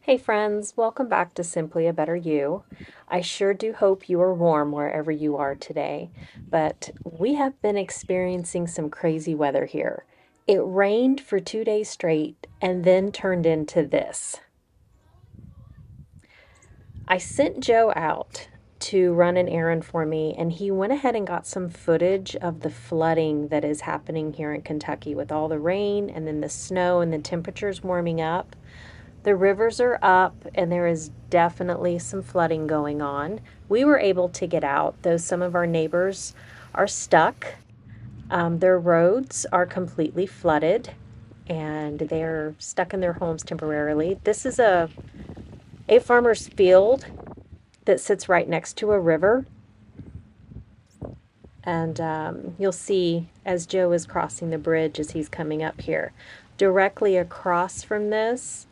Hey friends, welcome back to Simply a Better You. I sure do hope you are warm wherever you are today, but we have been experiencing some crazy weather here. It rained for 2 days straight and then turned into this. I sent Joe out to run an errand for me, and he went ahead and got some footage of the flooding that is happening here in Kentucky with all the rain and then the snow and the temperatures warming up. The rivers are up and there is definitely some flooding going on. We were able to get out, though some of our neighbors are stuck. Their roads are completely flooded and they're stuck in their homes temporarily. This is a farmer's field that sits right next to a river. And you'll see as Joe is crossing the bridge as he's coming up here. Directly across from this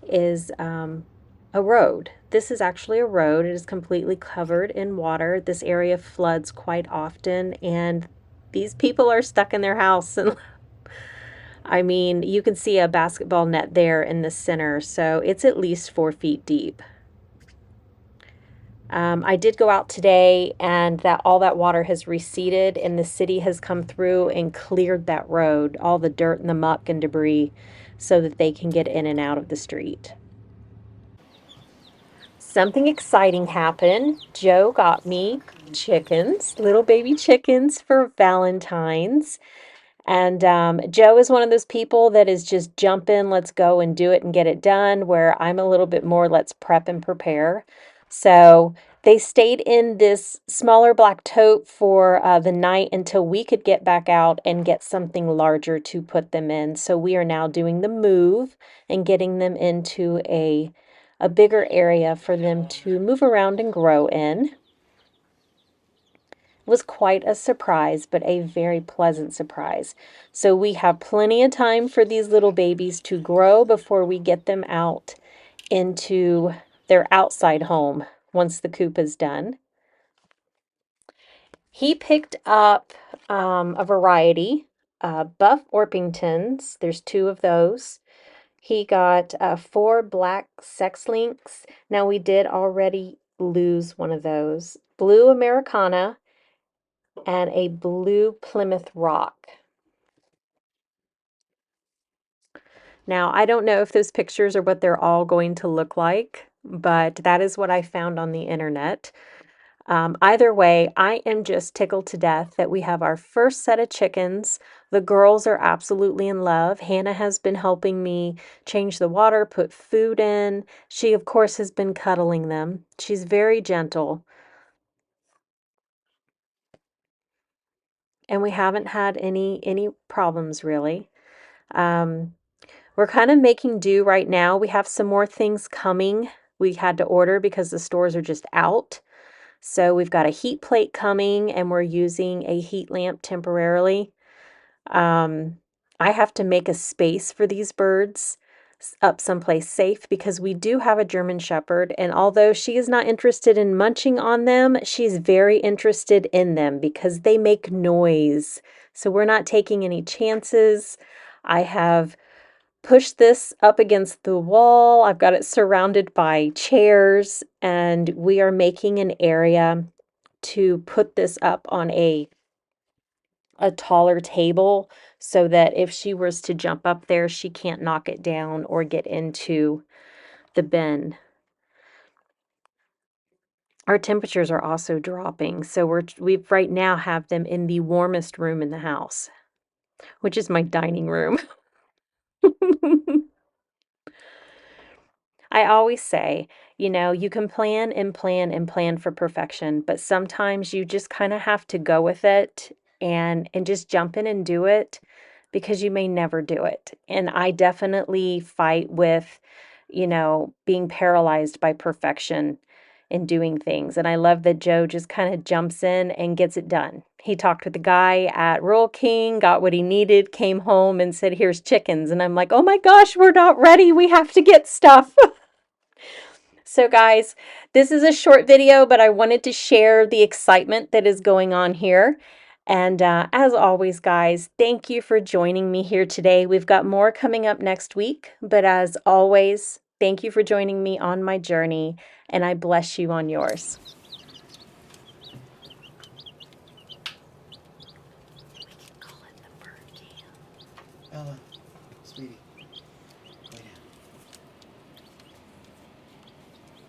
is a road. This is actually a road. It is completely covered in water. This area floods quite often, and these people are stuck in their house. And I mean, you can see a basketball net there in the center, so it's at least 4 feet deep. I did go out today, and that all that water has receded, and the city has come through and cleared that road, all the dirt and the muck and debris, so that they can get in and out of the street. Something exciting happened. Joe got me chickens, little baby chickens for Valentine's. And Joe is one of those people that is just jump in, let's go and do it and get it done, where I'm a little bit more, let's prep and prepare. So they stayed in this smaller black tote for the night until we could get back out and get something larger to put them in. So we are now doing the move and getting them into a bigger area for them to move around and grow in. Was quite a surprise, but a very pleasant surprise. So we have plenty of time for these little babies to grow before we get them out into their outside home once the coop is done. He picked up a variety, buff Orpingtons. There's two of those. He got four black sex links. Now we did already lose one of those. Blue Americana and a blue Plymouth Rock. Now, I don't know if those pictures are what they're all going to look like, but that is what I found on the internet. Either way, I am just tickled to death that we have our first set of chickens. The girls are absolutely in love. Hannah has been helping me change the water, put food in. She, of course, has been cuddling them. She's very gentle, and we haven't had any problems really. Um, We're kind of making do right now. We have some more things coming. We had to order because the stores are just out. So we've got a heat plate coming and we're using a heat lamp temporarily. Um, I have to make a space for these birds up someplace safe because we do have a German Shepherd, and although she is not interested in munching on them, she's very interested in them because they make noise. So we're not taking any chances. I have pushed this up against the wall. I've got it surrounded by chairs, and we are making an area to put this up on a taller table so that if she was to jump up there, she can't knock it down or get into the bin. Our temperatures are also dropping, so we've right now have them in the warmest room in the house, which is my dining room. I always say, you can plan and plan and plan for perfection, but sometimes you just kind of have to go with it and just jump in and do it because you may never do it. And I definitely fight with, being paralyzed by perfection in doing things. And I love that Joe just kind of jumps in and gets it done. He talked with the guy at Rural King, got what he needed, came home and said, "Here's chickens." And I'm like, "Oh my gosh, we're not ready. We have to get stuff." So guys, this is a short video, but I wanted to share the excitement that is going on here. And as always, guys, thank you for joining me here today. We've got more coming up next week, but as always, Thank you for joining me on my journey, and I bless you on yours. Ella, sweetie.